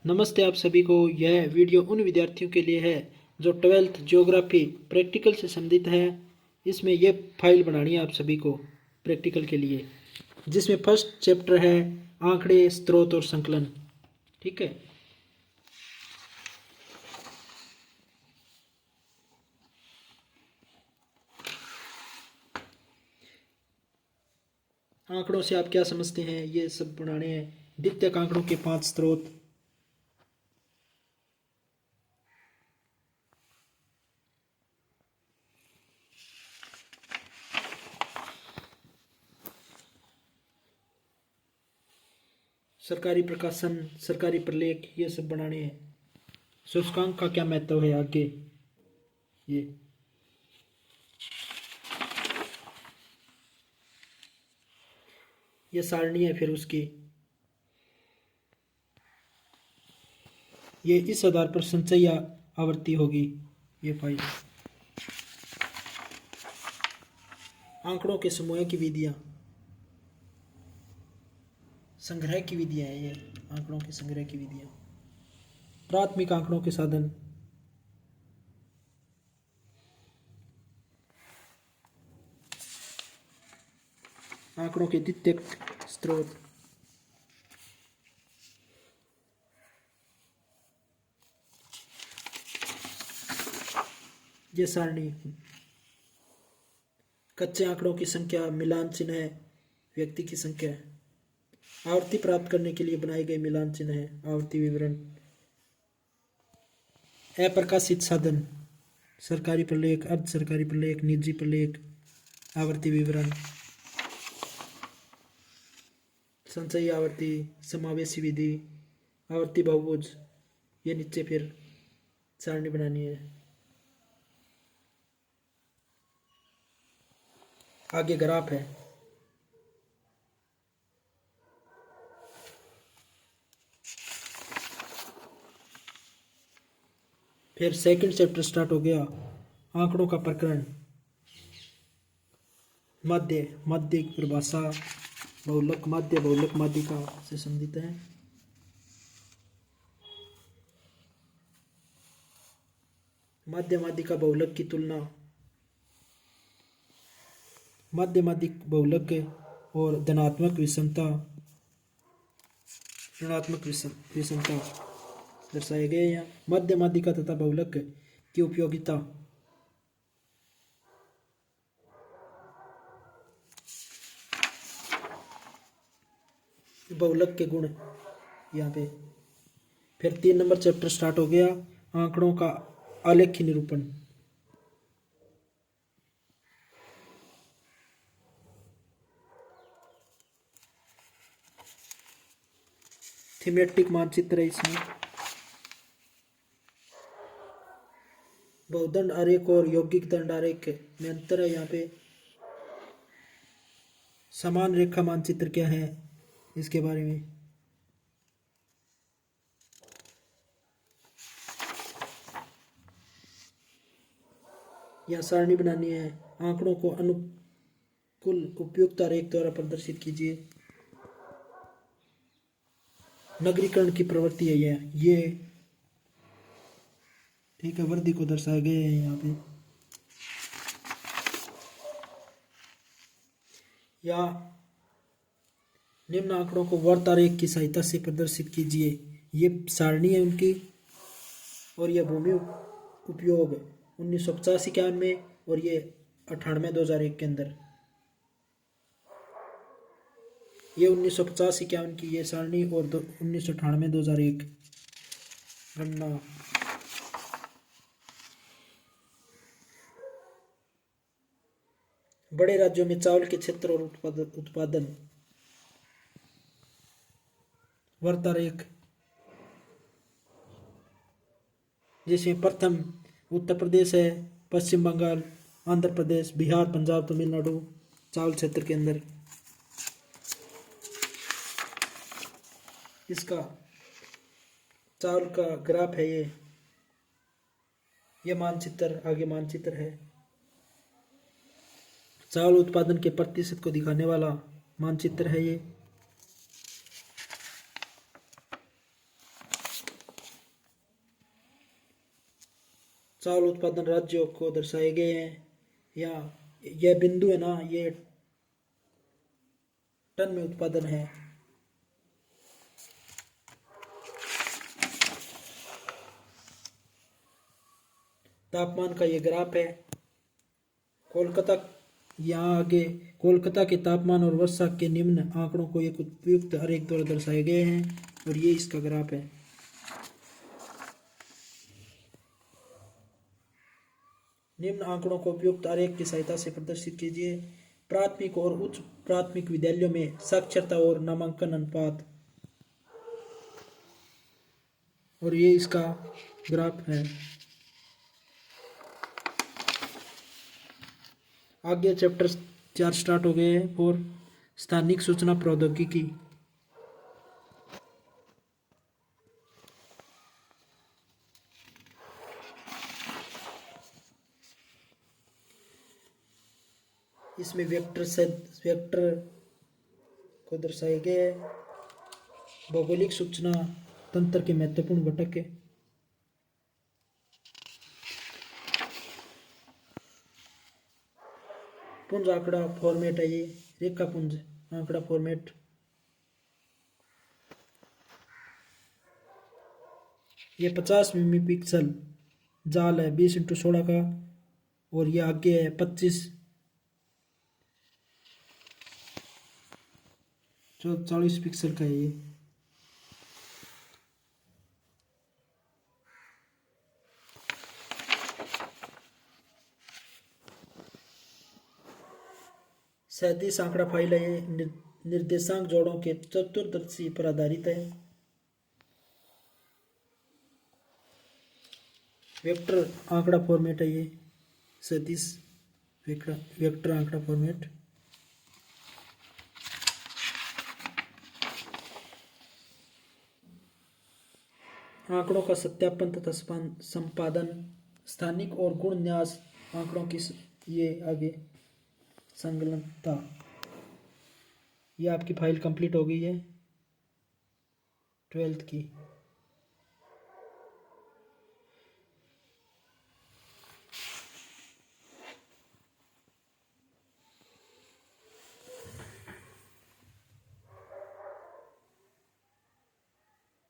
नमस्ते आप सभी को। यह वीडियो उन विद्यार्थियों के लिए है जो 12th ज्योग्राफी प्रैक्टिकल से संबंधित है। इसमें यह फाइल बनानी है आप सभी को प्रैक्टिकल के लिए, जिसमें फर्स्ट चैप्टर है आंकड़े, स्रोत और संकलन। ठीक है। आंकड़ों से आप क्या समझते हैं, ये सब बनाने हैं। द्वितीयक आंकड़ों के 5 स्रोत, सरकारी प्रकाशन, सरकारी प्रलेख, ये सब बनाने हैं। सूचकांक का क्या महत्व है आगे, ये सारणी है। फिर उसकी ये इस आधार पर संचय या आवर्ती होगी ये फाइल। आंकड़ों के समूह की विधियां, संग्रह की विधियां है ये। आंकड़ों के संग्रह की विधियां, प्राथमिक आंकड़ों के साधन, आंकड़ों के द्वितीयक स्रोत, ये सारणी, कच्चे आंकड़ों की संख्या, मिलान चिन्ह है, व्यक्ति की संख्या, आवर्ती प्राप्त करने के लिए बनाए गए मिलान चिन्ह है, आवर्ती विवरण, अप्रकाशित साधन, सरकारी प्रलेख, अर्ध सरकारी प्रलेख, निजी प्रलेख, आवर्ती विवरण, संचयी आवर्ती, समावेशी विधि, आवर्ती बहुभुज। ये नीचे फिर सारणी बनानी है। आगे ग्राफ है। फिर सेकंड चैप्टर स्टार्ट हो गया, आंकड़ों का प्रकरण, मध्य, मध्य की परिभाषा, बहुलक माध्य, बहुलक माध्यिका से संबंधित है। मध्य माध्यिका बहुलक की तुलना, मध्य माध्यिक बहुलक और धनात्मक विषमता, ऋणात्मक विषमता दर्शाए गए हैं। मध्य माध्यिका तथा बहुलक की उपयोगिता, बहुलक के गुण यहाँ पे। फिर 3 नंबर चैप्टर स्टार्ट हो गया, आंकड़ों का आलेखी निरूपण, थीमेटिक मानचित्र है इसमें। बहुदंड आरेख और यौगिक दंड आरेख में अंतर है यहाँ पे। समान रेखा मानचित्र क्या है, इसके बारे में। यह सारणी बनानी है। आंकड़ों को अनुकूल उपयुक्त आरेख द्वारा प्रदर्शित कीजिए। नगरीकरण की प्रवृत्ति है ये ठीक है, वृद्धि को दर्शाए गए हैं यहाँ पे। या निम्न आंकड़ों को वर्त आरेख की सहायता से प्रदर्शित कीजिए। ये सारणी है उनकी। और यह भूमि उपयोग 1950-51 में, और ये 98-2001 के अंदर। ये 1950-51 की ये सारणी और 1998-2001 गणना। बड़े राज्यों में चावल के क्षेत्र और उत्पादन, वर्त आरेख, जिसमें प्रथम उत्तर प्रदेश है, पश्चिम बंगाल, आंध्र प्रदेश, बिहार, पंजाब, तमिलनाडु चावल क्षेत्र के अंदर। इसका चावल का ग्राफ है ये मानचित्र, आगे मानचित्र है। चावल उत्पादन के प्रतिशत को दिखाने वाला मानचित्र है ये। चावल उत्पादन राज्यों को दर्शाए गए हैं। या यह बिंदु है ना, ये टन में उत्पादन है। तापमान का ये ग्राफ है। कोलकाता, यहाँ आगे कोलकाता के तापमान और वर्षा के निम्न आंकड़ों को एक उपयुक्त आरेख द्वारा दर्शाए गए हैं और ये इसका ग्राफ है। निम्न आंकड़ों को उपयुक्त आरेख की सहायता से प्रदर्शित कीजिए। प्राथमिक और उच्च प्राथमिक विद्यालयों में साक्षरता और नामांकन अनुपात, और ये इसका ग्राफ है। आगे चैप्टर 4 स्टार्ट हो गए हैं। 4 स्थानिक सूचना प्रौद्योगिकी। इसमें वेक्टर को दर्शाए गए हैं। भौगोलिक सूचना तंत्र के महत्वपूर्ण घटक है। पुंज आंकड़ा फॉर्मेट है ये, रेखा पुंज आंकड़ा फॉर्मेट। ये 50 मिमी पिक्सल जाल है 20x16 का, और ये आगे है 40 पिक्सल का है ये। सैंतीस आंकड़ा फाइल है ये, निर्देशांक जोड़ों के चतुर्दशी पर आधारित है। वेक्टर आंकड़ा फॉर्मेट है ये, 37 वेक्टर आंकड़ा फॉर्मेट। आंकड़ों का सत्यापन तथा संपादन, स्थानिक और गुण न्यास आंकड़ों की ये आगे संलग्नता। ये आपकी फाइल कंप्लीट हो गई है 12th की।